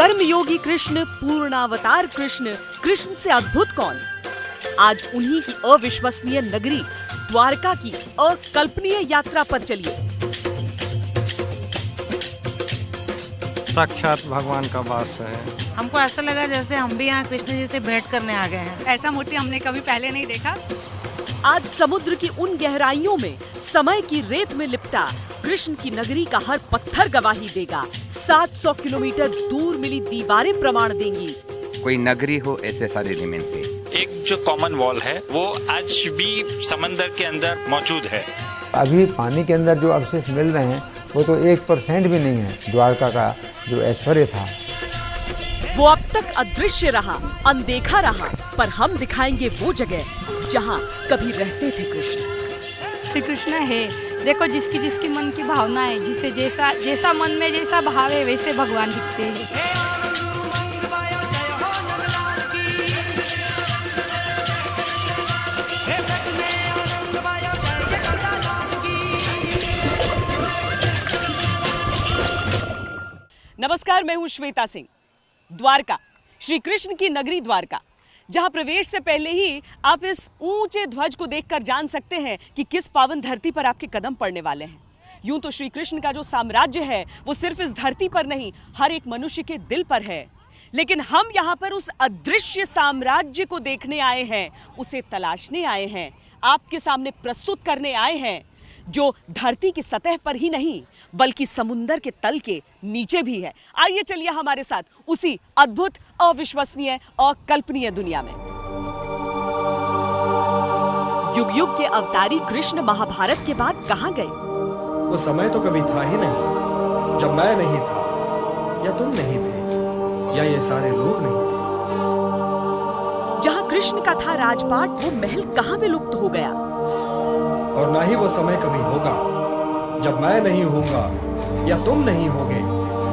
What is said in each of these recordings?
कर्मयोगी कृष्ण, पूर्णावतार कृष्ण, कृष्ण से अद्भुत कौन? आज उन्हीं की अविश्वसनीय नगरी द्वारका की अकल्पनीय यात्रा पर चलिए। साक्षात भगवान का वास है। हमको ऐसा लगा जैसे हम भी यहाँ कृष्ण जी से भेंट करने आ गए हैं। ऐसा मूर्ति हमने कभी पहले नहीं देखा। आज समुद्र की उन गहराइयों में समय की रेत में लिपटा कृष्ण की नगरी का हर पत्थर गवाही देगा। 700 किलोमीटर दूर मिली दीवारें प्रमाण देंगी। कोई नगरी हो ऐसे सारे एलिमेंट से। एक जो कॉमन वॉल है वो आज भी समंदर के अंदर मौजूद है। अभी पानी के अंदर जो अवशेष मिल रहे हैं वो तो 1% भी नहीं है द्वारका का जो ऐश्वर्य था। वो अब तक अदृश्य रहा, अनदेखा रहा, पर हम दिखाएंगे वो जगह जहाँ कभी रहते थे कृष्ण। श्री कृष्ण है, देखो जिसकी जिसकी मन की भावना है, जिसे जैसा जैसा मन में जैसा भाव है वैसे भगवान दिखते हैं। नमस्कार, मैं हूं श्वेता सिंह। द्वारका, श्री कृष्ण की नगरी द्वारका, जहां प्रवेश से पहले ही आप इस ऊंचे ध्वज को देखकर जान सकते हैं कि किस पावन धरती पर आपके कदम पड़ने वाले हैं। यूं तो श्री कृष्ण का जो साम्राज्य है वो सिर्फ इस धरती पर नहीं, हर एक मनुष्य के दिल पर है। लेकिन हम यहाँ पर उस अदृश्य साम्राज्य को देखने आए हैं, उसे तलाशने आए हैं, आपके सामने प्रस्तुत करने आए हैं, जो धरती की सतह पर ही नहीं बल्कि समुंदर के तल के नीचे भी है। आइए चलिए हमारे साथ उसी अद्भुत, अविश्वसनीय, अकल्पनीय दुनिया में। युग युग के अवतारी कृष्ण महाभारत के बाद कहां गए? वो समय तो कभी था ही नहीं जब मैं नहीं था, या तुम नहीं थे, या ये सारे लोग नहीं थे। जहां कृष्ण का था राजपाट, वो महल कहां विलुप्त हो गया? और ना ही वो समय कभी होगा जब मैं नहीं होऊंगा, या तुम नहीं होगे,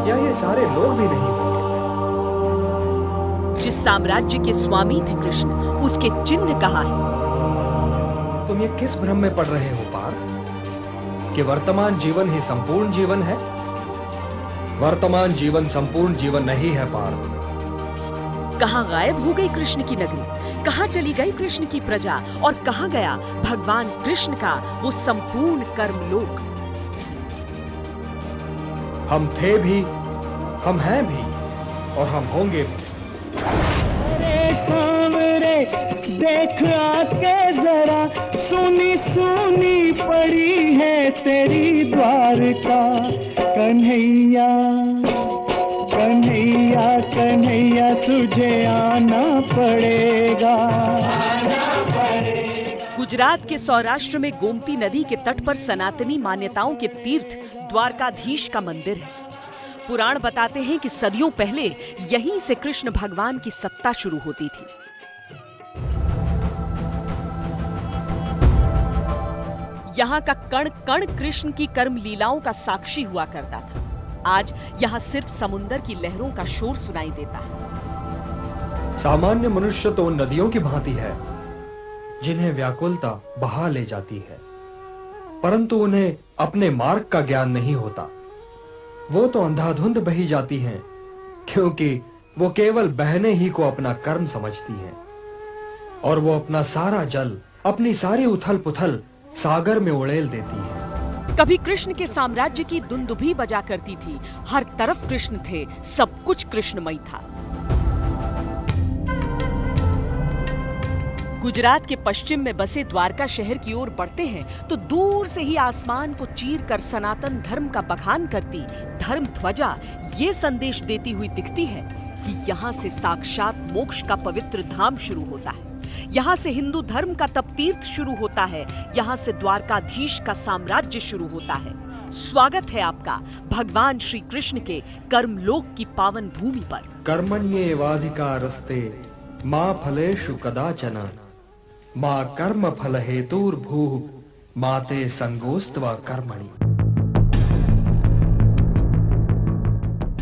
या ये सारे लोग भी नहीं होंगे। जिस साम्राज्य के स्वामी थे कृष्ण, उसके चिन्ह कहाँ है? तुम ये किस भ्रम में पड़ रहे हो पार्थ कि वर्तमान जीवन ही संपूर्ण जीवन है? वर्तमान जीवन संपूर्ण जीवन नहीं है पार्थ। कहाँ गायब हो गई कृष्ण की नगरी? कहाँ चली गई कृष्ण की प्रजा? और कहाँ गया भगवान कृष्ण का वो संपूर्ण कर्मलोक? हम थे भी, हम हैं भी, और हम होंगे भी। देख आके जरा, सुनी सुनी पड़ी है तेरी द्वारका। कन्हैया कन्हैया कन्हैया तुझे आना पड़ेगा। गुजरात के सौराष्ट्र में गोमती नदी के तट पर सनातनी मान्यताओं के तीर्थ द्वारकाधीश का मंदिर है। पुराण बताते हैं कि सदियों पहले यहीं से कृष्ण भगवान की सत्ता शुरू होती थी। यहाँ का कण कण कृष्ण की कर्म लीलाओं का साक्षी हुआ करता था। आज यहाँ सिर्फ समुंदर की लहरों का शोर सुनाई देता है। सामान्य मनुष्य तो नदियों की भांति है जिन्हें व्याकुलता बहा ले जाती है, परंतु उन्हें अपने मार्ग का ज्ञान नहीं होता। वो तो अंधाधुंध बही जाती हैं, क्योंकि वो केवल बहने ही को अपना कर्म समझती हैं, और वो अपना सारा जल, अपनी सारी उथल पुथल सागर में उड़ेल देती है। कभी कृष्ण के साम्राज्य की दुंदुभी बजा करती थी। हर तरफ कृष्ण थे, सब कुछ कृष्णमय था। गुजरात के पश्चिम में बसे द्वारका शहर की ओर बढ़ते हैं तो दूर से ही आसमान को चीरकर सनातन धर्म का बखान करती धर्म ध्वजा ये संदेश देती हुई दिखती है कि यहाँ से साक्षात मोक्ष का पवित्र धाम शुरू होता है। यहाँ से हिंदू धर्म का तपतीर्थ शुरू होता है। यहाँ से द्वारकाधीश का साम्राज्य शुरू होता है। स्वागत है आपका भगवान श्री कृष्ण के कर्मलोक की पावन भूमि पर। कर्मण्येवाधिकारस्ते मा फलेषु कदाचन, मा कर्म फल हेतुर्भूः माते संगोस्त्वा कर्मणि।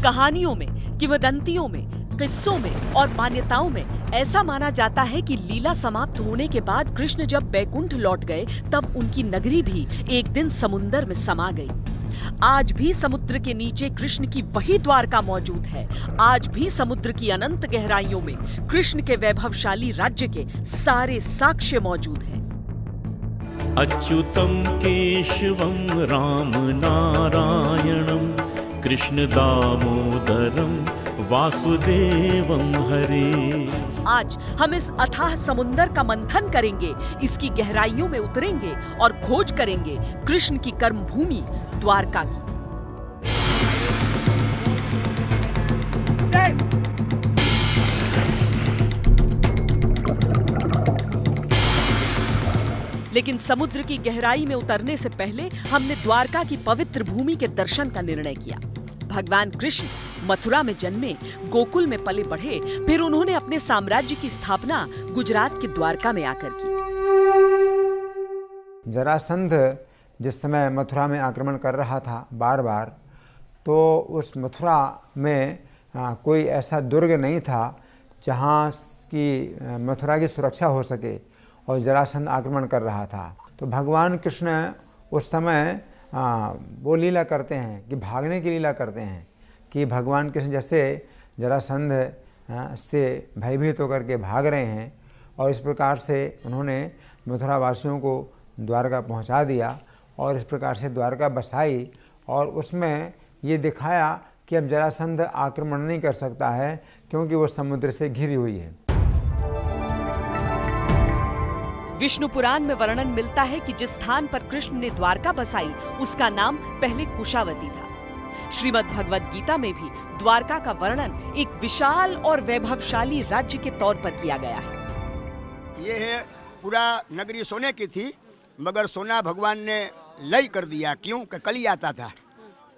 कहानियों में, किंवदंतियों में, किस्सों में और मान्यताओं में ऐसा माना जाता है कि लीला समाप्त होने के बाद कृष्ण जब बैकुंठ लौट गए तब उनकी नगरी भी एक दिन समुंदर में समा गई। आज भी समुद्र के नीचे कृष्ण की वही द्वारका मौजूद है। आज भी समुद्र की अनंत गहराइयों में कृष्ण के वैभवशाली राज्य के सारे साक्ष्य मौजूद हैं। अच्युतम केशवम राम नारायणम कृष्ण दामोदरम वासुदेवम हरे। आज हम इस अथाह समुंदर का मंथन करेंगे, इसकी गहराइयों में उतरेंगे और खोज करेंगे कृष्ण की कर्मभूमि द्वारका की। लेकिन समुद्र की गहराई में उतरने से पहले हमने द्वारका की पवित्र भूमि के दर्शन का निर्णय किया। भगवान कृष्ण मथुरा में जन्मे, गोकुल में पले बढ़े, फिर उन्होंने अपने साम्राज्य की स्थापना गुजरात के द्वारका में आकर की। जरासंध जिस समय मथुरा में आक्रमण कर रहा था बार बार, तो उस मथुरा में कोई ऐसा दुर्ग नहीं था जहाँ की मथुरा की सुरक्षा हो सके, और जरासंध आक्रमण कर रहा था। तो भगवान कृष्ण उस समय वो लीला करते हैं कि भागने की लीला करते हैं कि भगवान कृष्ण जैसे जरासंध से भयभीत होकर के भाग रहे हैं, और इस प्रकार से उन्होंने मथुरा वासियों को द्वारका पहुंचा दिया और इस प्रकार से द्वारका बसाई। और उसमें ये दिखाया कि अब जरासंध आक्रमण नहीं कर सकता है क्योंकि वो समुद्र से घिरी हुई है। विष्णु पुराण में वर्णन मिलता है कि जिस स्थान पर कृष्ण ने द्वारका बसाई उसका नाम पहले कुशावती था। श्रीमद् भगवद गीता में भी द्वारका का वर्णन एक विशाल और वैभवशाली राज्य के तौर पर किया गया है। ये है पूरा नगरी सोने की थी, मगर सोना भगवान ने लय कर दिया। क्यों? कि कली आता था,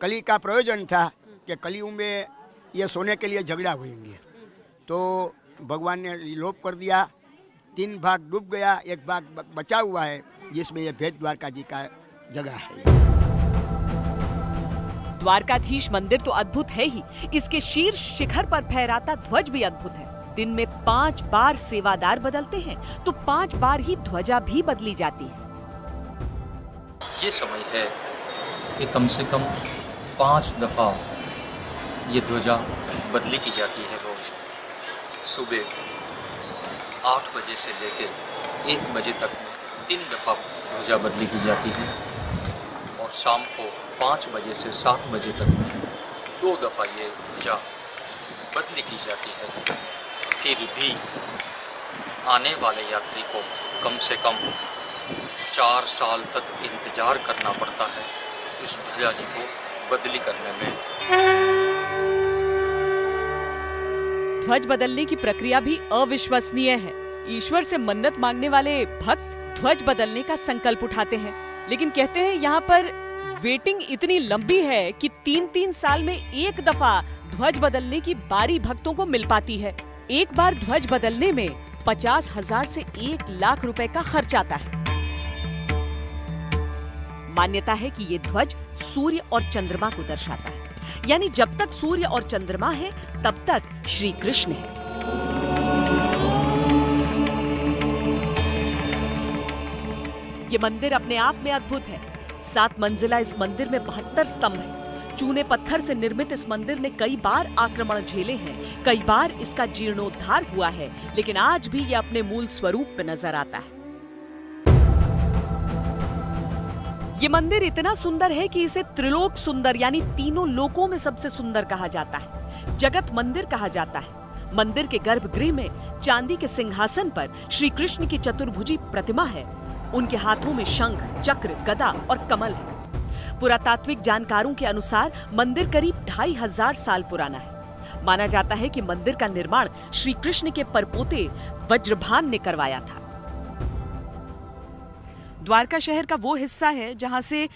कली का प्रयोजन था कि कलियुग में ये सोने के लिए झगड़ा होंगे, तो भगवान ने लोप कर दिया। 3 भाग डूब गया, 1 भाग बचा हुआ है, जिसमें ये भेद द्वारका जी का जगह है। द्वारकाधीश मंदिर तो अद्भुत है ही, इसके शीर्ष शिखर पर फहराता ध्वज भी अद्भुत है। दिन में 5 बार सेवादार बदलते हैं तो 5 बार ही ध्वजा भी बदली जाती है। ये समय है कि कम से कम 5 दफा ये ध्वजा बदली की जाती है रोज। सुबह 8 बजे से लेकर 1 बजे तक 3 दफा ध्वजा बदली की जाती है, और शाम को 5 बजे से 7 बजे तक 2 दफा ये ध्वजा बदली की जाती है। फिर भी आने वाले यात्री को कम से कम 4 साल तक इंतजार करना पड़ता है इस ध्वजा जी को बदली करने में। ध्वज बदलने की प्रक्रिया भी अविश्वसनीय है। ईश्वर से मन्नत मांगने वाले भक्त ध्वज बदलने का संकल्प उठाते हैं, लेकिन कहते हैं यहाँ पर वेटिंग इतनी लंबी है कि 3-3 साल में 1 दफा ध्वज बदलने की बारी भक्तों को मिल पाती है। एक बार ध्वज बदलने में 50,000 से 1 लाख रुपए का खर्च आता है। मान्यता है कि ये ध्वज सूर्य और चंद्रमा को दर्शाता है, यानी जब तक सूर्य और चंद्रमा है तब तक श्री कृष्ण है। ये मंदिर अपने आप में अद्भुत है। 7 मंजिला इस मंदिर में 72 स्तंभ है। चूने पत्थर से निर्मित इस मंदिर ने कई बार आक्रमण झेले हैं, कई बार इसका जीर्णोद्धार हुआ है, लेकिन आज भी ये अपने मूल स्वरूप में नजर आता है। ये मंदिर इतना सुंदर है कि इसे त्रिलोक सुंदर यानी तीनों लोकों में सबसे सुंदर कहा जाता है। जगत मंदिर कहा जाता है। मंदिर के गर्भगृह में चांदी के सिंहासन पर श्री कृष्ण की चतुर्भुजी प्रतिमा है। उनके हाथों में शंख, चक्र, गदा और कमल है। पुरातात्विक जानकारों के अनुसार मंदिर करीब 2500 साल पुराना है। माना जाता है कि मंदिर का निर्माण श्री कृष्ण के परपोते वज्रभान ने करवाया था। द्वारका शहर का वो हिस्सा है जहां से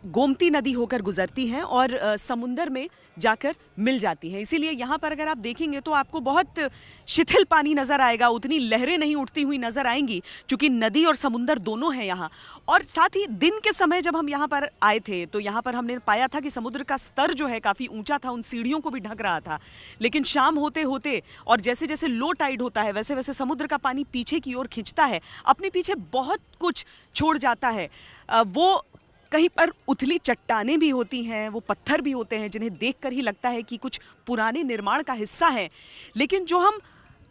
गोमती नदी होकर गुजरती हैं और समुंदर में जाकर मिल जाती हैं। इसीलिए यहाँ पर अगर आप देखेंगे तो आपको बहुत शिथिल पानी नज़र आएगा, उतनी लहरें नहीं उठती हुई नज़र आएंगी, क्योंकि नदी और समुंदर दोनों हैं यहाँ। और साथ ही दिन के समय जब हम यहाँ पर आए थे तो यहाँ पर हमने पाया था कि समुद्र का स्तर जो है काफ़ी ऊंचा था, उन सीढ़ियों को भी ढक रहा था। लेकिन शाम होते होते और जैसे जैसे लो टाइड होता है वैसे वैसे समुद्र का पानी पीछे की ओर खिंचता है, अपने पीछे बहुत कुछ छोड़ जाता है। वो कहीं पर उथली चट्टानें भी होती हैं, वो पत्थर भी होते हैं जिन्हें देखकर ही लगता है कि कुछ पुराने निर्माण का हिस्सा है। लेकिन जो हम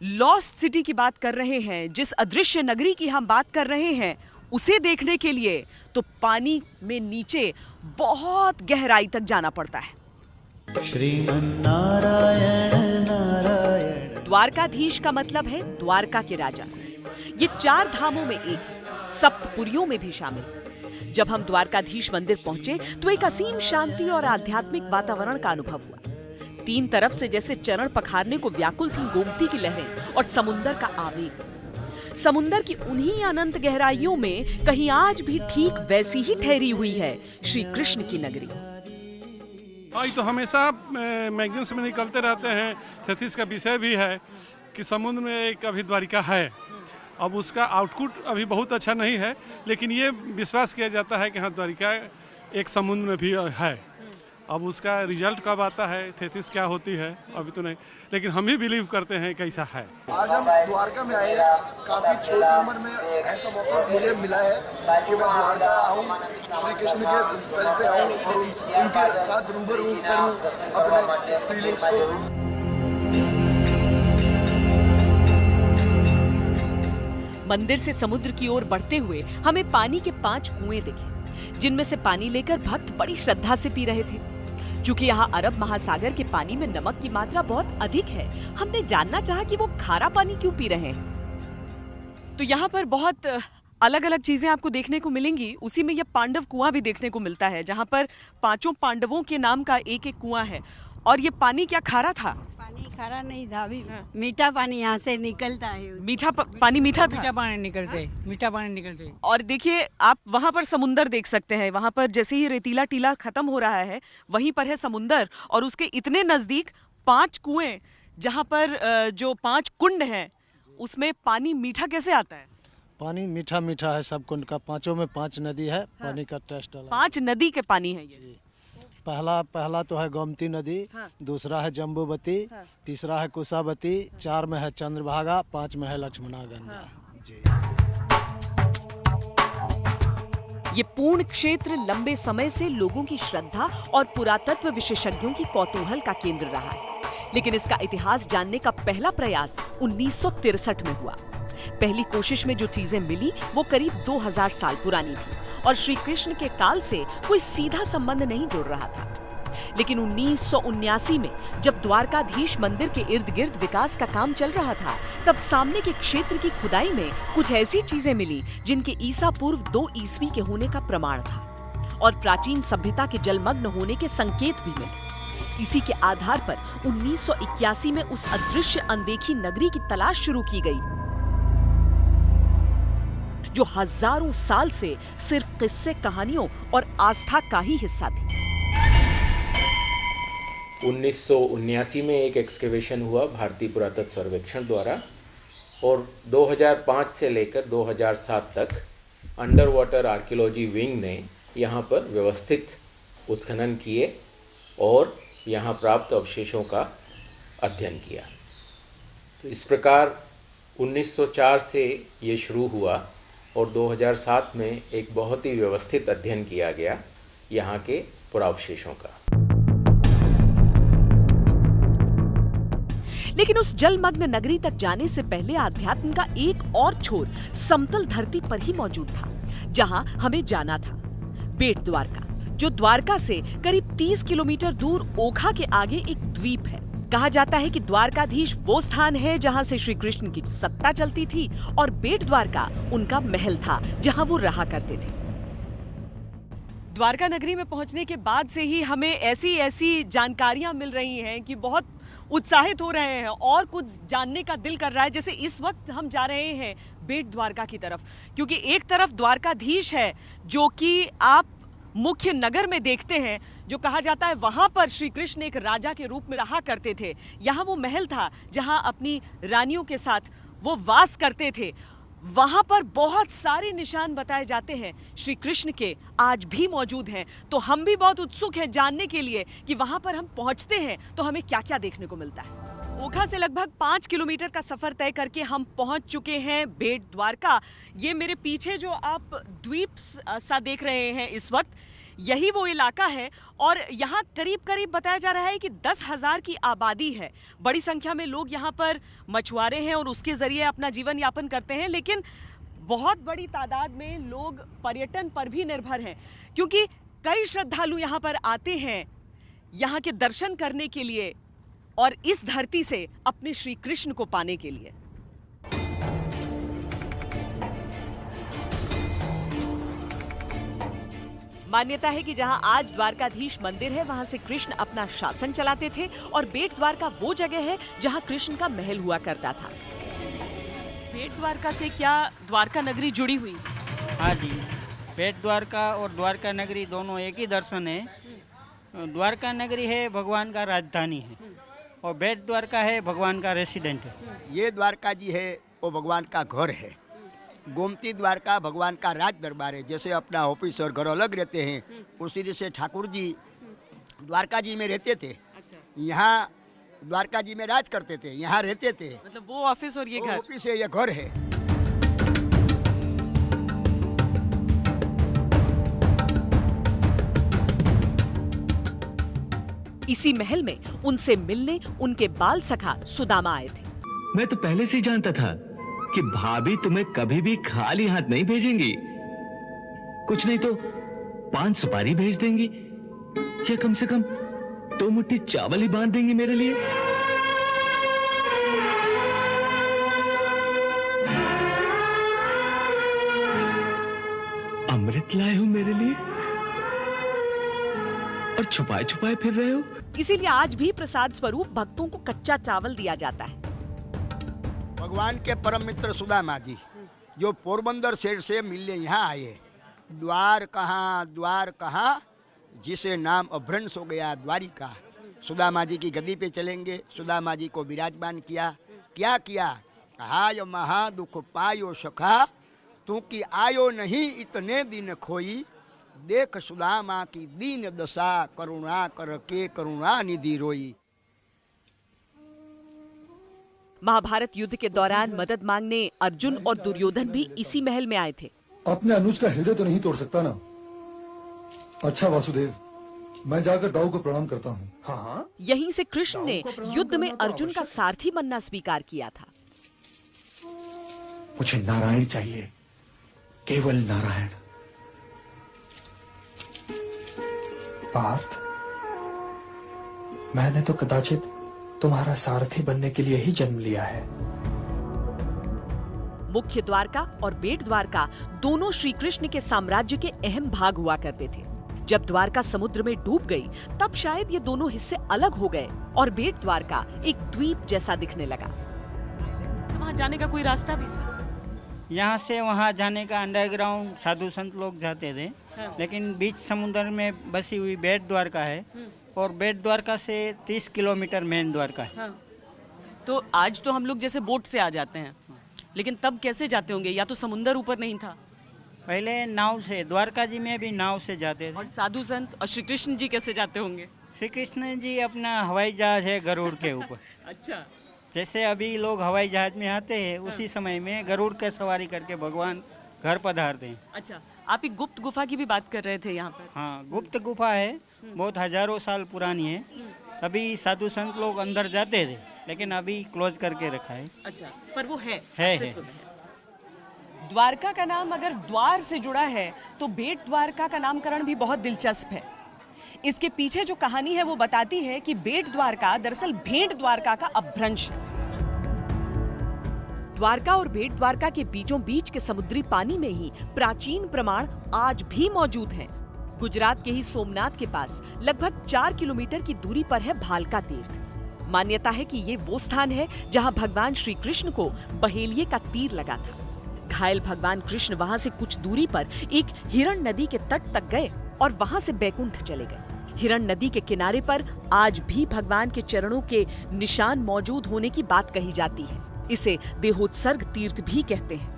लॉस्ट सिटी की बात कर रहे हैं, जिस अदृश्य नगरी की हम बात कर रहे हैं, उसे देखने के लिए तो पानी में नीचे बहुत गहराई तक जाना पड़ता है। श्रीमन्नारायण नारायण। द्वारकाधीश का मतलब है द्वारका के राजा। ये 4 धामों में एक है, सप्तपुरियों में भी शामिल। जब हम द्वारकाधीश मंदिर पहुंचे तो एक असीम शांति और आध्यात्मिक वातावरण का अनुभव हुआ। 3 तरफ से जैसे चरण पखारने को व्याकुल थी गोमती की लहरें और समुंदर का आवेग। समुंदर की उन्हीं अनंत गहराइयों में कहीं आज भी ठीक वैसी ही ठहरी हुई है श्री कृष्ण की नगरी। ये तो हमेशा मैगजीन्स में निकलते रहते हैं। थेथिस का विषय भी है कि समुद्र में एक अभी द्वारिका है। अब उसका आउटपुट अभी बहुत अच्छा नहीं है, लेकिन ये विश्वास किया जाता है कि हाँ, द्वारिका एक समुद्र में भी है। अब उसका रिजल्ट कब आता है, थेथिस क्या होती है, अभी तो नहीं, लेकिन हम भी बिलीव करते हैं कैसा है। आज हम द्वारका में आए हैं। काफ़ी छोटी उम्र में ऐसा मौका मुझे मिला है कि मैं द्वारका आऊँ, श्री कृष्ण के स्थल पे आऊँ और उनके साथ रूबरू करूँ अपने फीलिंग्स को। मंदिर से समुद्र की ओर बढ़ते हुए हमें पानी के 5 कुएं दिखे, जिनमें से पानी लेकर भक्त बड़ी श्रद्धा से पी रहे थे। चूंकि यहाँ अरब महासागर के पानी में नमक की मात्रा बहुत अधिक है, हमने जानना चाहा कि वो खारा पानी क्यों पी रहे हैं। तो यहाँ पर बहुत अलग अलग चीजें आपको देखने को मिलेंगी। उसी में यह पांडव कुआं भी देखने को मिलता है, जहाँ पर 5 पांडवों के नाम का एक कुआं है। और ये पानी क्या खारा था? खारा नहीं था, अभी मीठा पानी यहाँ से निकलता है। पानी मीठा पानी निकलते। और देखिए, आप वहाँ पर समुंदर देख सकते हैं। वहाँ पर जैसे ही रेतीला टीला खत्म हो रहा है, वहीं पर है समुंदर, और उसके इतने नजदीक 5 कुएं, जहाँ पर जो 5 कुंड हैं, उसमें पानी मीठा कैसे आता है? पानी मीठा मीठा है सब कुंड का। 5 में 5 नदी है। पानी का टेस्ट अलग। 5 नदी के पानी है ये। पहला तो है गोमती नदी, दूसरा है जम्बूवती, तीसरा है कुशावती, 4 में है चंद्रभागा, 5 में है लक्ष्मणा गंगा। जी। ये पूर्ण क्षेत्र लंबे समय से लोगों की श्रद्धा और पुरातत्व विशेषज्ञों की कौतूहल का केंद्र रहा है। लेकिन इसका इतिहास जानने का पहला प्रयास 1963 में हुआ। पहली कोशिश में जो चीजें मिली वो करीब 2000 साल पुरानी थी और श्री कृष्ण के काल से कोई सीधा संबंध नहीं जुड़ रहा था। लेकिन 1979 में जब द्वारकाधीश मंदिर के इर्द गिर्द विकास का काम चल रहा था, तब सामने के क्षेत्र की खुदाई में कुछ ऐसी चीजें मिली जिनके ईसा पूर्व 2 ईस्वी के होने का प्रमाण था और प्राचीन सभ्यता के जलमग्न होने के संकेत भी मिले। इसी के आधार पर 1981 में उस अदृश्य अनदेखी नगरी की तलाश शुरू की गई, जो हजारों साल से सिर्फ किस्से कहानियों और आस्था का ही हिस्सा थी। 1979 में एक एक्सकेवेशन हुआ भारतीय पुरातत्व सर्वेक्षण द्वारा, और 2005 से लेकर 2007 तक अंडर वाटर आर्कियोलॉजी विंग ने यहाँ पर व्यवस्थित उत्खनन किए और यहाँ प्राप्त अवशेषों का अध्ययन किया। तो इस प्रकार 1904 से ये शुरू हुआ और 2007 में एक बहुत ही व्यवस्थित अध्ययन किया गया यहाँ के पुरावशेषों का। लेकिन उस जलमग्न नगरी तक जाने से पहले आध्यात्म का एक और छोर समतल धरती पर ही मौजूद था, जहां हमें जाना था। बेट द्वारका, जो द्वारका से करीब 30 किलोमीटर दूर ओखा के आगे एक द्वीप है। कहा जाता है कि द्वारकाधीश वो स्थान है जहां से श्री कृष्ण की सत्ता चलती थी और बेट द्वारका उनका महल था जहां वो रहा करते थे। द्वारका नगरी में पहुंचने के बाद से ही हमें ऐसी जानकारियां मिल रही हैं कि बहुत उत्साहित हो रहे हैं और कुछ जानने का दिल कर रहा है। जैसे इस वक्त हम जा रहे हैं बेट द्वारका की तरफ, क्योंकि एक तरफ द्वारकाधीश है जो कि आप मुख्य नगर में देखते हैं, जो कहा जाता है वहां पर श्री कृष्ण एक राजा के रूप में रहा करते थे। यहाँ वो महल था जहां अपनी रानियों के साथ वो वास करते थे। वहां पर बहुत सारे निशान बताए जाते हैं श्री कृष्ण के, आज भी मौजूद हैं। तो हम भी बहुत उत्सुक हैं जानने के लिए कि वहां पर हम पहुंचते हैं तो हमें क्या क्या देखने को मिलता है। ओखा से लगभग 5 किलोमीटर का सफर तय करके हम पहुंच चुके हैं बेट द्वारका। ये मेरे पीछे जो आप द्वीप सा देख रहे हैं इस वक्त, यही वो इलाका है और यहाँ करीब करीब बताया जा रहा है कि 10,000 की आबादी है। बड़ी संख्या में लोग यहाँ पर मछुआरे हैं और उसके जरिए अपना जीवन यापन करते हैं, लेकिन बहुत बड़ी तादाद में लोग पर्यटन पर भी निर्भर हैं, क्योंकि कई श्रद्धालु यहाँ पर आते हैं यहाँ के दर्शन करने के लिए और इस धरती से अपने श्री कृष्ण को पाने के लिए। मान्यता है कि जहां आज द्वारकाधीश मंदिर है, वहां से कृष्ण अपना शासन चलाते थे और बेट द्वारका वो जगह है जहां कृष्ण का महल हुआ करता था। बेट द्वारका से क्या द्वारका नगरी जुड़ी हुई? हाँ जी, बेट द्वारका और द्वारका नगरी दोनों एक ही दर्शन है। द्वारका नगरी है भगवान का राजधानी है और बेट द्वारका है भगवान का रेसिडेंट है। ये द्वारका जी है वो भगवान का घर है। गोमती द्वारका भगवान का राज दरबार है। जैसे अपना ऑफिस और घर अलग रहते हैं, उसी तरह से ठाकुर जी द्वारका जी में रहते थे। यहाँ द्वारका जी में राज करते थे, यहाँ रहते थे। मतलब वो ऑफिस और ये घर? ऑफिस है, ये घर है। इसी महल में उनसे मिलने उनके बाल सखा सुदामा आए थे। मैं तो पहले से ही जानता था कि भाभी तुम्हें कभी भी खाली हाथ नहीं भेजेंगी। कुछ नहीं तो 5 सुपारी भेज देंगी या कम से कम 2 मुट्ठी चावल ही बांध देंगी मेरे लिए। अमृत लाए हो मेरे लिए और छुपाए छुपाए फिर रहे हो। इसीलिए आज भी प्रसाद स्वरूप भक्तों को कच्चा चावल दिया जाता है। भगवान के परम मित्र सुदामा जी जो पोरबंदर शहर से मिलने यहाँ आए। द्वार कहाँ जिसे नाम अभ्रंश हो गया द्वारिका। सुदामा जी की गद्दी पे चलेंगे। सुदामा जी को विराजमान किया। क्या किया? हाय महा दुख पायो सखा, तू की आयो नहीं इतने दिन खोई। देख सुदामा की दीन दशा, करुणा कर के करुणा निधि रोई। महाभारत युद्ध के दौरान मदद मांगने अर्जुन और दुर्योधन भी इसी महल में आए थे। अपने अनुज का हृदय तो नहीं तोड़ सकता ना। अच्छा वासुदेव, मैं जाकर दाऊ को प्रणाम करता हूँ। हाँ। यहीं से कृष्ण ने युद्ध में अर्जुन का सारथी बनना स्वीकार किया था। मुझे नारायण चाहिए, केवल नारायण। पार्थ, मैंने तो कदाचित तुम्हारा सारथी बनने के लिए ही जन्म लिया है। मुख्य द्वारका और बेट द्वारका दोनों श्री कृष्ण के साम्राज्य के अहम भाग हुआ करते थे। जब द्वारका समुद्र में डूब गई, तब शायद ये दोनों हिस्से अलग हो गए और बेट द्वारका एक द्वीप जैसा दिखने लगा। वहाँ जाने का कोई रास्ता भी था? यहाँ से वहाँ जाने का अंडरग्राउंड साधु संत लोग जाते थे। हाँ। लेकिन बीच समुद्र में बसी हुई बेट द्वारका है और बेट द्वारका से 30 किलोमीटर मेन द्वारका है। हाँ। तो आज तो हम लोग जैसे बोट से आ जाते हैं, लेकिन तब कैसे जाते होंगे? या तो समुद्र ऊपर नहीं था? पहले नाव से, द्वारका जी में भी नाव से जाते थे। और साधु संत और श्री कृष्ण जी कैसे जाते होंगे? श्री कृष्ण जी अपना हवाई जहाज है गरुड़ के ऊपर। अच्छा। जैसे अभी लोग हवाई जहाज में आते हैं, उसी समय में गरुड़ के सवारी करके भगवान घर पधारते हैं। अच्छा, आप एक गुप्त गुफा की भी बात कर रहे थे यहाँ पर? हाँ, गुप्त गुफा है, बहुत हजारों साल पुरानी है। अभी साधु संत लोग अंदर जाते थे, लेकिन अभी क्लोज करके रखा है। अच्छा, पर वो है। द्वारका का नाम अगर द्वार से जुड़ा है तो बेट द्वारका का नामकरण भी बहुत दिलचस्प है। इसके पीछे जो कहानी है वो बताती है कि बेट द्वारका दरअसल भेंट द्वारका का अपभ्रंश है। द्वारका और बेट द्वारका के बीचों बीच के समुद्री पानी में ही प्राचीन प्रमाण आज भी मौजूद हैं। गुजरात के ही सोमनाथ के पास लगभग 4 किलोमीटर की दूरी पर है भालका तीर्थ। मान्यता है कि ये वो स्थान है जहां भगवान श्री कृष्ण को बहेलिये का तीर लगा था। घायल भगवान कृष्ण वहां से कुछ दूरी पर एक हिरण नदी के तट तक गए और वहां से बैकुंठ चले गए। हिरण नदी के किनारे पर आज भी भगवान के चरणों के निशान मौजूद होने की बात कही जाती है। इसे देहोत्सर्ग तीर्थ भी कहते हैं।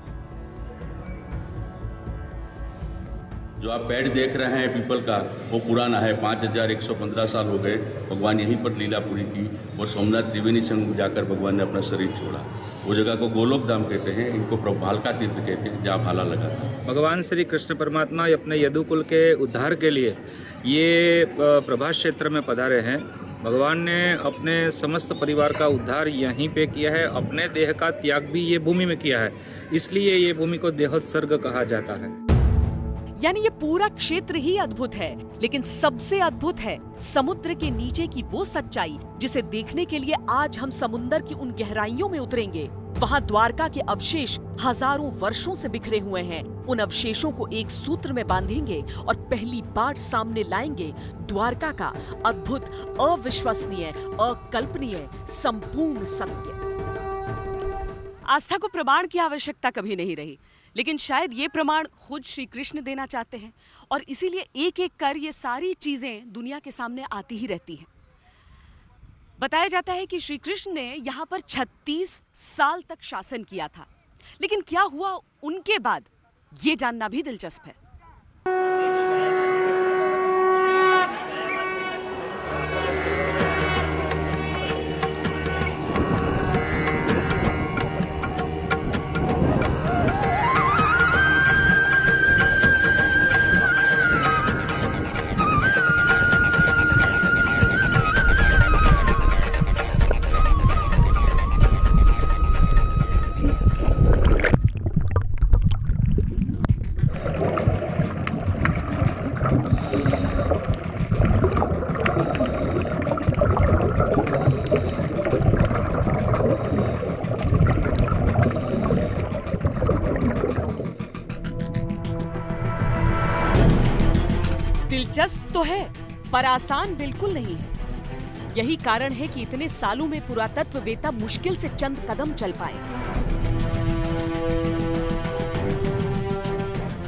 जो आप पेड़ देख रहे हैं पीपल का, वो पुराना है, 5115 साल हो गए। भगवान यहीं पर लीला पूरी की और सोमनाथ त्रिवेणी संग जाकर भगवान ने अपना शरीर छोड़ा। वो जगह को गोलोक धाम कहते हैं, इनको भालका तीर्थ कहते हैं, जहाँ भाला लगा था। भगवान श्री कृष्ण परमात्मा अपने यदुकुल के उद्धार के लिए ये प्रभास क्षेत्र में पधारे हैं। भगवान ने अपने समस्त परिवार का उद्धार यहीं पे किया है, अपने देह का त्याग भी ये भूमि में किया है, इसलिए ये भूमि को देहोत्सर्ग कहा जाता है। यानी ये पूरा क्षेत्र ही अद्भुत है, लेकिन सबसे अद्भुत है समुद्र के नीचे की वो सच्चाई जिसे देखने के लिए आज हम समुद्र की उन गहराइयों में उतरेंगे। वहाँ द्वारका के अवशेष हजारों वर्षों से बिखरे हुए हैं। उन अवशेषों को एक सूत्र में बांधेंगे और पहली बार सामने लाएंगे द्वारका का अद्भुत, अविश्वसनीय, अकल्पनीय, संपूर्ण सत्य। आस्था को प्रमाण की आवश्यकता कभी नहीं रही, लेकिन शायद ये प्रमाण खुद श्री कृष्ण देना चाहते हैं और इसीलिए एक एक कर ये सारी चीजें दुनिया के सामने आती ही रहती हैं। बताया जाता है कि श्री कृष्ण ने यहाँ पर 36 साल तक शासन किया था, लेकिन क्या हुआ उनके बाद, ये जानना भी दिलचस्प है। दिलचस्प तो है, पर आसान बिल्कुल नहीं है। यही कारण है कि इतने सालों में पुरातत्ववेत्ता मुश्किल से चंद कदम चल पाए।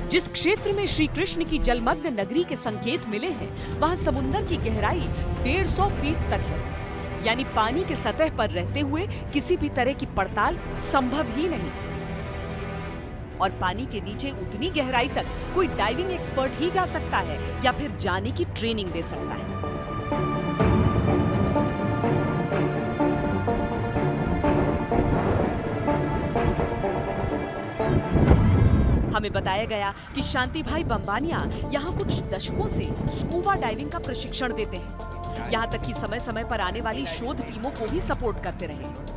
जिस क्षेत्र में श्री कृष्ण की जलमग्न नगरी के संकेत मिले हैं, वहां समुद्र की गहराई 150 फीट तक है, यानी पानी के सतह पर रहते हुए किसी भी तरह की पड़ताल संभव ही नहीं। और पानी के नीचे उतनी गहराई तक कोई डाइविंग एक्सपर्ट ही जा सकता है या फिर जाने की ट्रेनिंग दे सकता है। हमें बताया गया कि शांति भाई बम्बानिया यहाँ कुछ दशकों से स्कूबा डाइविंग का प्रशिक्षण देते हैं। यहाँ तक कि समय समय पर आने वाली शोध टीमों को भी सपोर्ट करते रहे।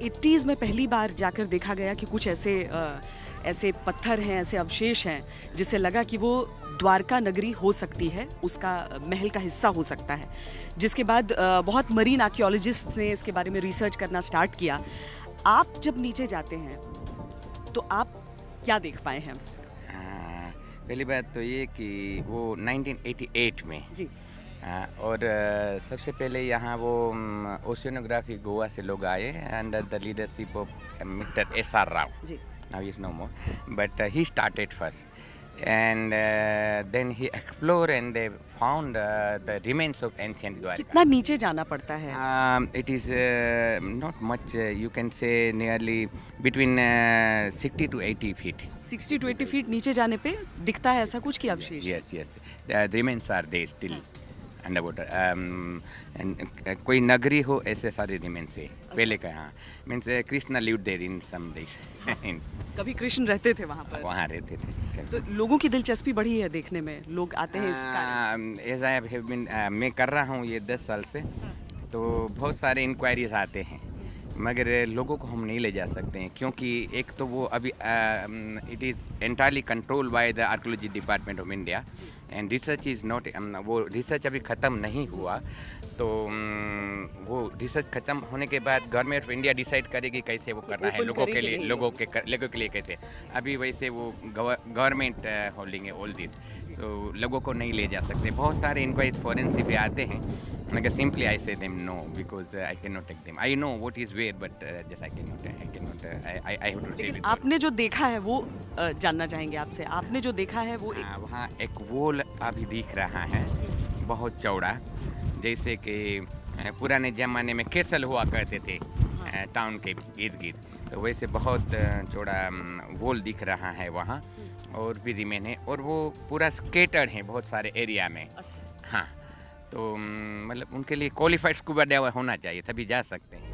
80s में पहली बार जाकर देखा गया कि कुछ ऐसे पत्थर हैं, ऐसे अवशेष हैं जिससे लगा कि वो द्वारका नगरी हो सकती है, उसका महल का हिस्सा हो सकता है। जिसके बाद बहुत मरीन आर्कियोलॉजिस्ट्स ने इसके बारे में रिसर्च करना स्टार्ट किया। आप जब नीचे जाते हैं तो आप क्या देख पाए हैं? पहली बात तो ये कि वो 1988 में जी और सबसे पहले यहाँ वो ओशियनोग्राफी गोवा से लोग आए under the leadership of mister SR Rao. Now he is no more, but he started first and then he explored and they found the remains of ancient Dwarka. कितना नीचे जाना पड़ता है? It is not much, you can say nearly between 60 to 80 feet. 60 to 80 feet नीचे जाने पे दिखता है ऐसा कुछ की अवशेष? Yes, yes. The remains are there still underwater. कोई नगरी हो ऐसे सारे remains है पहले का। हाँ, means Krishna lived there in some days. कभी कृष्ण रहते थे वहाँ पर? वहाँ रहते थे। तो लोगों की दिलचस्पी बढ़ी है देखने में, लोग आते हैं इस As I have been, मैं कर रहा हूँ ये 10 साल से, तो बहुत सारे इंक्वायरीज आते हैं, मगर लोगों को हम नहीं ले जा सकते हैं क्योंकि एक तो वो अभी it is entirely control by the archaeology department of India and research is not, वो रिसर्च अभी ख़त्म नहीं हुआ। तो वो रिसर्च ख़त्म होने के बाद गवर्नमेंट ऑफ इंडिया डिसाइड करेगी कैसे वो करना है लोगों के लिए कैसे। अभी वैसे वो गवर्नमेंट होल्डिंग है ऑल दिस, तो लोगों को नहीं ले जा सकते। बहुत सारे इंक्वायरी फॉरेंसिक पे आते हैं, मगर simply I say them no because I can not take them. I know what is where but just I can not I have to take it. आपने जो देखा है वो जानना चाहेंगे आपसे। आपने जो देखा है वो वहाँ एक वॉल अभी दिख रहा है बहुत चौड़ा, जैसे कि पुराने ज़माने में कैसल हुआ करते थे टाउन के इर्द गिर्द, तो वैसे बहुत चौड़ा वॉल दिख रहा है वहाँ, और भी रिमेन है, और वो पूरा स्केटर्ड है बहुत सारे एरिया में। हाँ, तो मतलब उनके लिए क्वालिफाइड स्कूबा डाइवर होना चाहिए, तभी जा सकते हैं।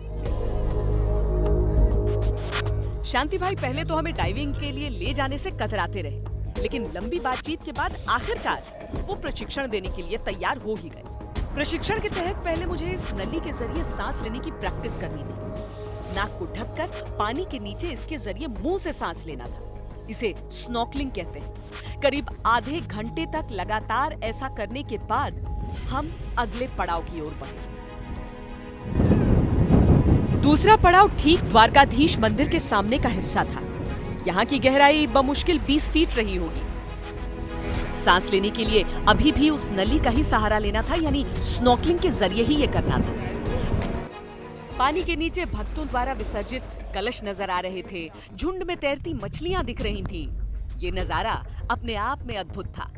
शांति भाई पहले तो हमें डाइविंग के लिए ले जाने से कतराते रहे, लेकिन लंबी बातचीत के बाद आखिरकार वो प्रशिक्षण देने के लिए तैयार हो ही गए। प्रशिक्षण के तहत पहले मुझे इस नली के जरिए सांस लेने की प्रैक्टिस करनी थी। नाक को ढककर पानी के नीचे इसके जरिए मुंह से सांस लेना था। इसे स्नॉर्कलिंग कहते हैं। करीब आधे घंटे तक लगातार ऐसा करने के बाद हम अगले पड़ाव की ओर बढ़े। दूसरा पड़ाव ठीक द्वारकाधीश मंदिर के सामने का हिस्सा था। यहाँ की गहराई बमुश्किल 20 फीट रही होगी। सांस लेने के लिए अभी भी उस नली का ही सहारा लेना था, यानी स्नॉर्कलिंग के जरिए ही ये करना था। पानी के नीचे भक्तों द्वारा विसर्जित कलश नजर आ रहे थे, झुंड में तैरती मछलियां दिख रही थीं। ये नजारा अपने आप में अद्भुत था,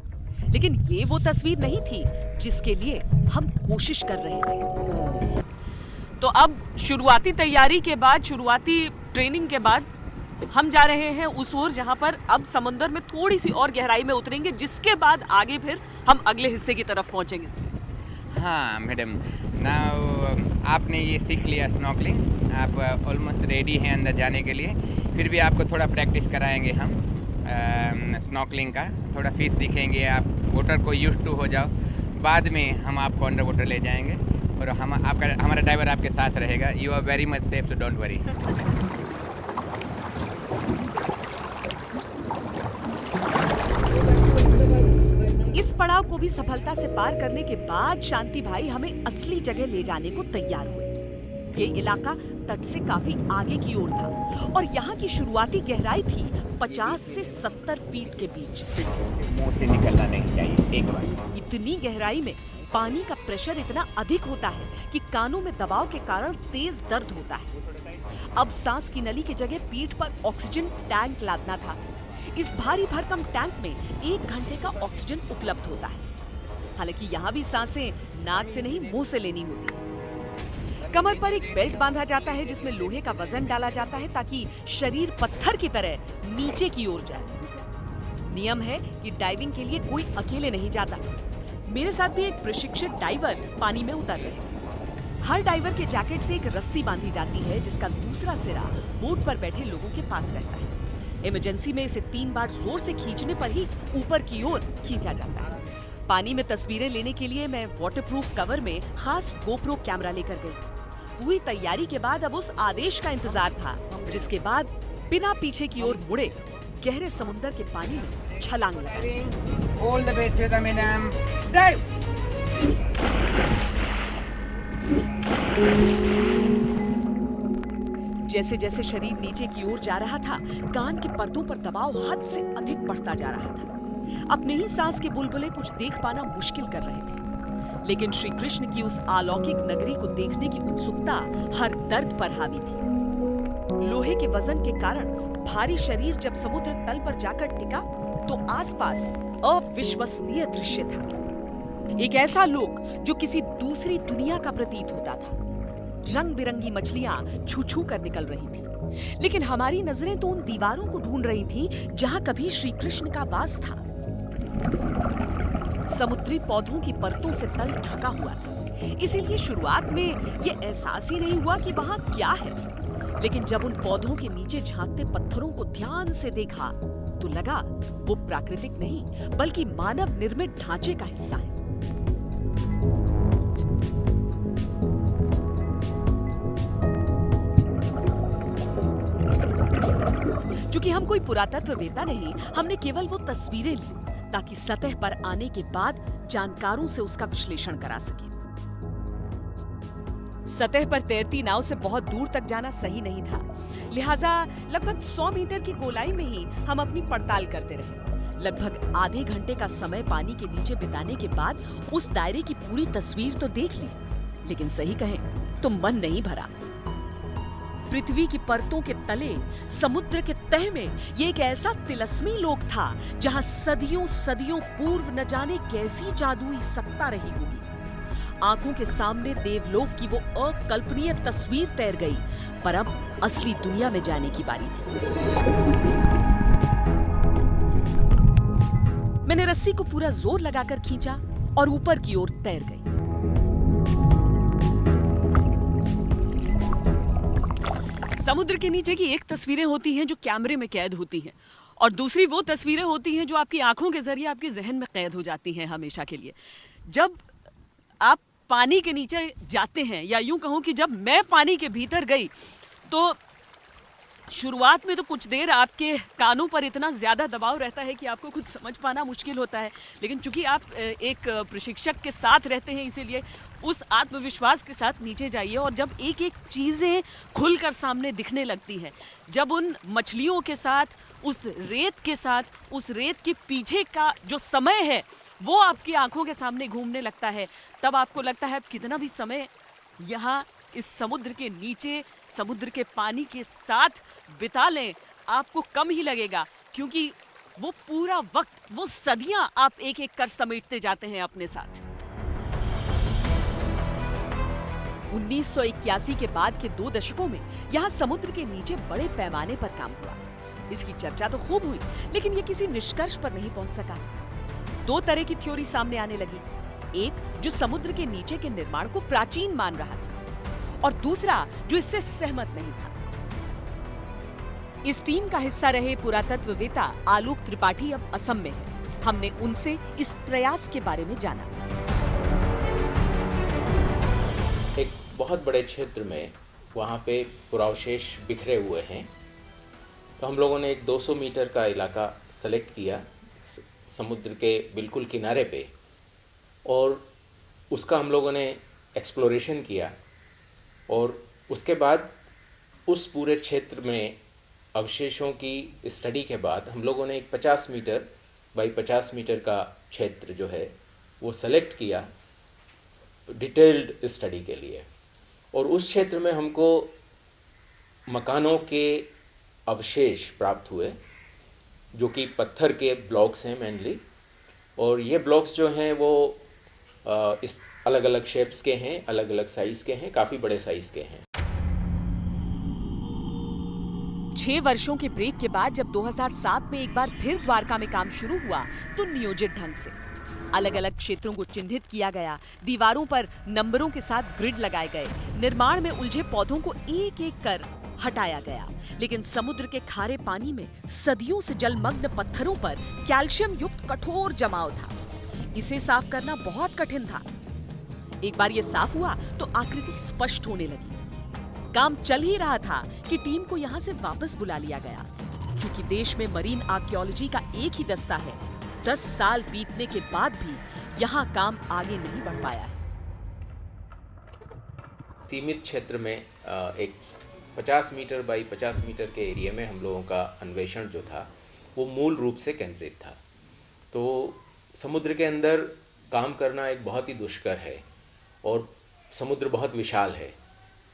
लेकिन ये वो तस्वीर नहीं थी जिसके लिए हम कोशिश कर रहे थे। तो अब शुरुआती तैयारी के बाद, शुरुआती ट्रेनिंग के बाद हम जा रहे हैं उस ओर जहां पर अब समुद्र में थोड़ी सी और गहराई में उतरेंगे, जिसके बाद आगे फिर हम अगले हिस्से की तरफ पहुंचेंगे। हाँ मैडम, नाउ आपने ये सीख लिया स्नॉर्कलिंग, आप ऑलमोस्ट रेडी हैं अंदर जाने के लिए। फिर भी आपको थोड़ा प्रैक्टिस कराएंगे हम स्नॉर्कलिंग का, थोड़ा फीस दिखेंगे, आप वाटर को यूज टू हो जाओ। बाद में हम आपको अंडर वाटर ले जाएंगे और हमारा ड्राइवर आपके साथ रहेगा। You are very much safe, so don't worry. इस पड़ाव को भी सफलता से पार करने के बाद शांति भाई हमें असली जगह ले जाने को तैयार हुए। ये इलाका तट से काफी आगे की ओर था और यहाँ की शुरुआती गहराई थी 50 से 70 फीट के बीच। मुंह से निकलना नहीं चाहिए एक बार। इतनी गहराई में पानी का प्रेशर इतना अधिक होता है कि कानों में दबाव के कारण तेज दर्द होता है। अब सांस की नली की जगह पीठ पर ऑक्सीजन टैंक लादना था। इस भारी भरकम टैंक में 1 घंटे का ऑक्सीजन उपलब्ध होता है। हालांकि यहाँ भी सांसें नाक से नहीं मुंह से लेनी होती। कमर पर एक बेल्ट बांधा जाता है जिसमें लोहे का वजन डाला जाता है ताकि शरीर पत्थर की तरह नीचे की ओर जाए। नियम है कि डाइविंग के लिए कोई अकेले नहीं जाता। मेरे साथ भी एक प्रशिक्षित डाइवर पानी में उतर रहे हैं। हर डाइवर के जैकेट से एक रस्सी बांधी जाती है जिसका दूसरा सिरा बोट पर बैठे लोगों के पास रहता है। इमरजेंसी में इसे 3 बार जोर से खींचने पर ही ऊपर की ओर खींचा जाता है। पानी में तस्वीरें लेने के लिए मैं वाटरप्रूफ कवर में खास गोप्रो कैमरा लेकर गई। पूरी तैयारी के बाद अब उस आदेश का इंतजार था जिसके बाद बिना पीछे की ओर मुड़े गहरे समुद्र के पानी में छलांग लगाई। All the way to the minimum. Dive. जैसे जैसे शरीर नीचे की ओर जा रहा था, कान के पर्दों पर दबाव हद से अधिक बढ़ता जा रहा था। अपने ही सांस के बुलबुले कुछ देख पाना मुश्किल कर रहे थे, लेकिन श्री कृष्ण की उस अलौकिक नगरी को देखने की उत्सुकता हर दर्द पर हावी थी। लोहे के वजन के कारण भारी शरीर जब समुद्र तल पर जाकर टिका तो आसपास अविश्वसनीय दृश्य था। एक ऐसा लोक जो किसी दूसरी दुनिया का प्रतीत होता था। रंग बिरंगी मछलियां छू छू कर निकल रही थी, लेकिन हमारी नजरें तो उन दीवारों को ढूंढ रही थी जहां कभी श्री कृष्ण का वास था। समुद्री पौधों की परतों से तल ढका हुआ था, इसीलिए शुरुआत में ये एहसास ही नहीं हुआ कि वहां क्या है। लेकिन जब उन पौधों के नीचे झांकते पत्थरों को ध्यान से देखा तो लगा वो प्राकृतिक नहीं बल्कि मानव निर्मित ढांचे का हिस्सा है। चूंकि हम कोई पुरातत्ववेत्ता नहीं, हमने केवल वो तस्वीरें ली ताकि सतह पर आने के बाद जानकारों से उसका विश्लेषण करा सके। सतह पर तैरती नाव से बहुत दूर तक जाना सही नहीं था, लिहाजा लगभग 100 मीटर की गोलाई में ही हम अपनी पड़ताल करते रहे। लगभग आधे घंटे का समय पानी के नीचे बिताने के बाद उस दायरे की पूरी तस्वीर तो देख ली, लेकिन सही कहें तो मन नहीं भरा। पृथ्वी की परतों के तले समुद्र के तह में ये एक ऐसा तिलस्मी लोक था जहां सदियों सदियों पूर्व न जाने कैसी जादुई सत्ता रही होगी। आंखों के सामने देवलोक की वो अकल्पनीय तस्वीर तैर गई, पर अब असली दुनिया में जाने की बारी थी। मैंने रस्सी को पूरा जोर लगाकर खींचा और ऊपर की ओर तैर गई। समुद्र के नीचे की एक तस्वीरें होती हैं जो कैमरे में कैद होती हैं, और दूसरी वो तस्वीरें होती हैं जो आपकी आंखों के जरिए आपके जहन में कैद हो जाती हैं हमेशा के लिए। जब आप पानी के नीचे जाते हैं, या यूं कहूं कि जब मैं पानी के भीतर गई, तो शुरुआत में तो कुछ देर आपके कानों पर इतना ज़्यादा दबाव रहता है कि आपको खुद समझ पाना मुश्किल होता है, लेकिन चूंकि आप एक प्रशिक्षक के साथ रहते हैं, इसीलिए उस आत्मविश्वास के साथ नीचे जाइए। और जब एक एक चीज़ें खुलकर सामने दिखने लगती हैं, जब उन मछलियों के साथ, उस रेत के साथ, उस रेत के पीछे का जो समय है वो आपकी आंखों के सामने घूमने लगता है, तब आपको लगता है कितना भी समय यहाँ इस समुद्र के नीचे, समुद्र के पानी के साथ बिता लें, आपको कम ही लगेगा, क्योंकि वो पूरा वक्त, वो सदियां आप एक एक कर समेटते जाते हैं अपने साथ। 1981 के बाद के 2 दशकों में यहाँ समुद्र के नीचे बड़े पैमाने पर काम हुआ। इसकी चर्चा तो खूब हुई, लेकिन ये किसी निष्कर्ष पर नहीं पहुंच सका। 2 तरह की थ्योरी सामने आने लगी, एक जो समुद्र के नीचे के निर्माण को प्राचीन मान रहा था, और दूसरा जो इससे सहमत नहीं था। इस टीम का हिस्सा रहे पुरातत्ववेत्ता आलोक त्रिपाठी अब असम में है। हमने उनसे इस प्रयास के बारे में जाना। एक बहुत बड़े क्षेत्र में वहाँ पे पुरावशेष बिखरे हुए हैं, तो हम लोगों ने एक 200 मीटर का इलाका सेलेक्ट किया समुद्र के बिल्कुल किनारे पे, और उसका हम लोगों ने एक्सप्लोरेशन किया। और उसके बाद उस पूरे क्षेत्र में अवशेषों की स्टडी के बाद हम लोगों ने एक 50 मीटर बाई 50 मीटर का क्षेत्र जो है वो सेलेक्ट किया डिटेल्ड स्टडी के लिए। और उस क्षेत्र में हमको मकानों के अवशेष प्राप्त हुए, जो कि पत्थर के ब्लॉक्स हैं मेनली, और ये ब्लॉक्स जो हैं वो इस अलग अलग शेप्स के हैं, अलग अलग साइज के हैं, काफी बड़े साइज के हैं। 6 वर्षों के ब्रेक के बाद जब 2007 में एक बार फिर द्वारका में काम शुरू हुआ, तो नियोजित ढंग से अलग अलग क्षेत्रों को चिन्हित किया गया, दीवारों पर नंबरों के साथ ग्रिड लगाए गए, निर्माण में उलझे पौधों को एक एक कर हटाया गया। लेकिन समुद्र के खारे पानी में सदियों से जलमग्न पत्थरों पर कैल्शियम युक्त कठोर जमाव था। इसे साफ करना बहुत कठिन था। एक बार ये साफ हुआ तो आकृति स्पष्ट होने लगी। काम चल ही रहा था कि टीम को यहाँ से वापस बुला लिया गया, क्योंकि देश में मरीन आर्कियोलॉजी का एक ही दस्ता है। 10 साल बीतने के बाद भी यहाँ काम आगे नहीं बढ़ पाया है। सीमित क्षेत्र में एक 50 मीटर बाई 50 मीटर के एरिया में हम लोगों का अन्वेषण जो था वो मूल रूप से केंद्रित था। तो समुद्र के अंदर काम करना एक बहुत ही दुष्कर है, और समुद्र बहुत विशाल है,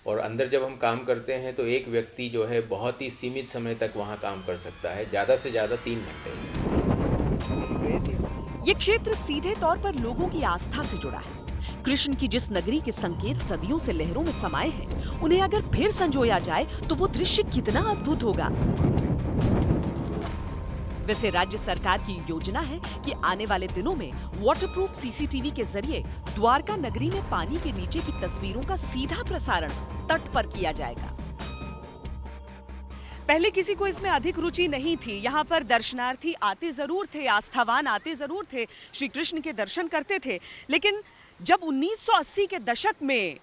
और अंदर जब हम काम करते हैं तो एक व्यक्ति जो है बहुत ही सीमित समय तक वहाँ काम कर सकता है, ज़्यादा से ज़्यादा 3 घंटे। ये क्षेत्र सीधे तौर पर लोगों की आस्था से जुड़ा है। कृष्ण की जिस नगरी के संकेत सदियों से लहरों में समाये हैं, उन्हें अगर फिर संजोया जाए तो वो दृश्य कितना अद्भुत होगा। वैसे राज्य सरकार की योजना है कि आने वाले दिनों में वाटरप्रूफ सीसीटीवी के जरिए द्वारका नगरी में पानी के नीचे की तस्वीरों का सीधा प्रसारण तट पर किया जाएगा। पहले किसी को इसमें अधिक रुचि नहीं थी। यहाँ पर दर्शनार्थी आते जरूर थे, आस्थावान आते जरूर थे, श्री कृष्ण के दर्शन करते थे। लेकिन जब 1980 के दशक में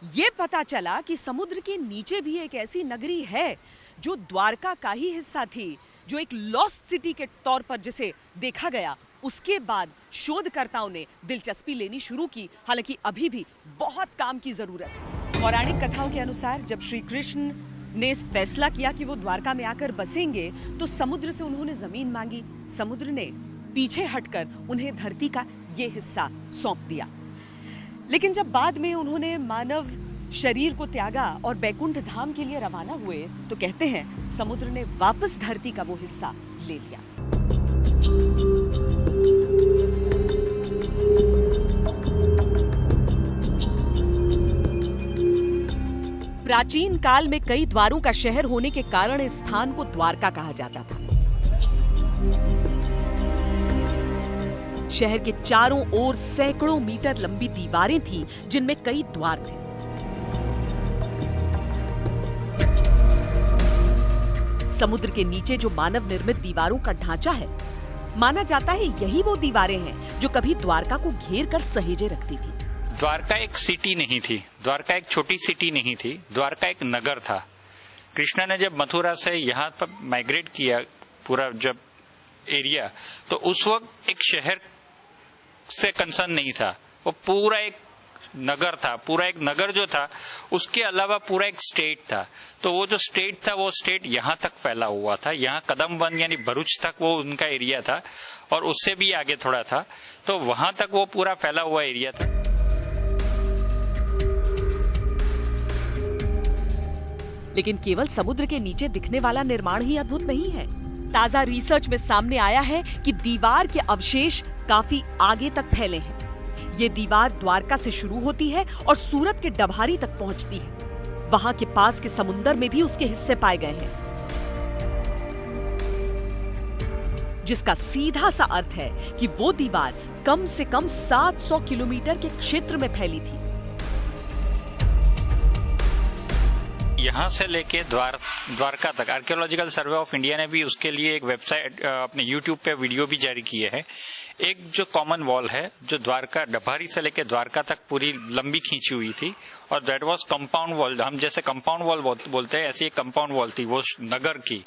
ये पता चला कि समुद्र के नीचे भी एक ऐसी नगरी है जो द्वारका का ही हिस्सा थी, जो एक लॉस्ट सिटी के तौर पर जिसे देखा गया, उसके बाद शोधकर्ताओं ने दिलचस्पी लेनी शुरू की। हालांकि अभी भी बहुत काम की जरूरत है। पौराणिक कथाओं के अनुसार जब श्री कृष्ण ने फैसला किया कि वो द्वारका में आकर बसेंगे, तो समुद्र से उन्होंने जमीन मांगी। समुद्र ने पीछे हटकर उन्हें धरती का ये हिस्सा सौंप दिया। लेकिन जब बाद में उन्होंने मानव शरीर को त्यागा और बैकुंठ धाम के लिए रवाना हुए, तो कहते हैं समुद्र ने वापस धरती का वो हिस्सा ले लिया। प्राचीन काल में कई द्वारों का शहर होने के कारण इस स्थान को द्वारका कहा जाता था। शहर के चारों ओर सैकड़ों मीटर लंबी दीवारें थीं, जिनमें कई द्वार थे। समुद्र के नीचे जो मानव निर्मित दीवारों का ढांचा है, माना जाता है यही वो दीवारें हैं जो कभी द्वारका को घेर कर सहेजे रखती थी। द्वारका एक सिटी नहीं थी, द्वारका एक छोटी सिटी नहीं थी, द्वारका एक नगर था। कृष्ण ने जब मथुरा से यहाँ पर माइग्रेट किया, पूरा जब एरिया, तो उस वक्त एक शहर से कंसर्न नहीं था, वो पूरा एक नगर था। पूरा एक नगर जो था, उसके अलावा पूरा एक स्टेट था। तो वो जो स्टेट था, वो स्टेट यहाँ तक फैला हुआ था। यहाँ कदमबंद यानी भरूच तक वो उनका एरिया था, और उससे भी आगे थोड़ा था, तो वहां तक वो पूरा फैला हुआ एरिया था। लेकिन केवल समुद्र के नीचे दिखने वाला निर्माण ही अद्भुत नहीं है। ताजा रिसर्च में सामने आया है कि दीवार के अवशेष काफी आगे तक फैले हैं। ये दीवार द्वारका से शुरू होती है और सूरत के डभारी तक पहुंचती है। वहां के पास के समुंदर में भी उसके हिस्से पाए गए हैं, जिसका सीधा सा अर्थ है कि वो दीवार कम से कम 700 किलोमीटर के क्षेत्र में फैली थी। यहाँ से लेके द्वारका तक आर्कियोलॉजिकल सर्वे ऑफ इंडिया ने भी उसके लिए एक वेबसाइट अपने यूट्यूब पे वीडियो भी जारी किए हैं। एक जो कॉमन वॉल है, जो द्वारका डभारी से लेके द्वारका तक पूरी लंबी खींची हुई थी, और दैट वाज कंपाउंड वॉल। हम जैसे कंपाउंड वॉल बोलते हैं, ऐसी एक कंपाउंड वॉल थी वो नगर की,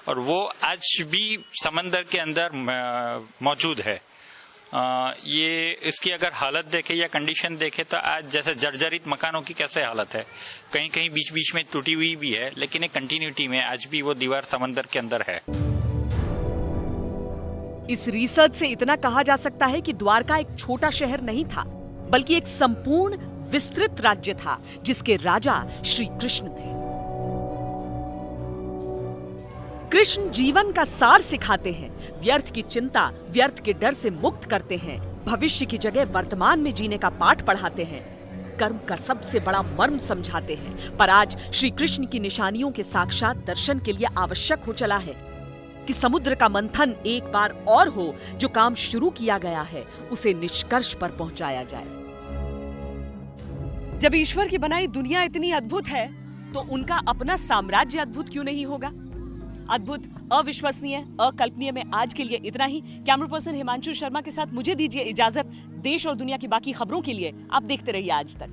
और वो आज भी समंदर के अंदर मौजूद है। ये इसकी अगर हालत देखे या कंडीशन देखे तो आज जैसे जर्जरित मकानों की कैसे हालत है, कहीं कहीं बीच बीच में टूटी हुई भी है, लेकिन एक कंटिन्यूटी में आज भी वो दीवार समंदर के अंदर है। इस रिसर्च से इतना कहा जा सकता है कि द्वारका एक छोटा शहर नहीं था, बल्कि एक संपूर्ण विस्तृत राज्य था, जिसके राजा श्री कृष्ण थे। कृष्ण जीवन का सार सिखाते हैं, व्यर्थ की चिंता, व्यर्थ के डर से मुक्त करते हैं, भविष्य की जगह वर्तमान में जीने का पाठ पढ़ाते हैं, कर्म का सबसे बड़ा मर्म समझाते हैं। पर आज श्री कृष्ण की निशानियों के साक्षात दर्शन के लिए आवश्यक हो चला है कि समुद्र का मंथन एक बार और हो, जो काम शुरू किया गया है उसे निष्कर्ष पर पहुंचाया जाए। जब ईश्वर की बनाई दुनिया इतनी अद्भुत है, तो उनका अपना साम्राज्य अद्भुत क्यों नहीं होगा? अद्भुत, अविश्वसनीय, अकल्पनीय में आज के लिए इतना ही। कैमरा पर्सन हिमांशु शर्मा के साथ मुझे दीजिए इजाजत। देश और दुनिया की बाकी खबरों के लिए आप देखते रहिए आज तक।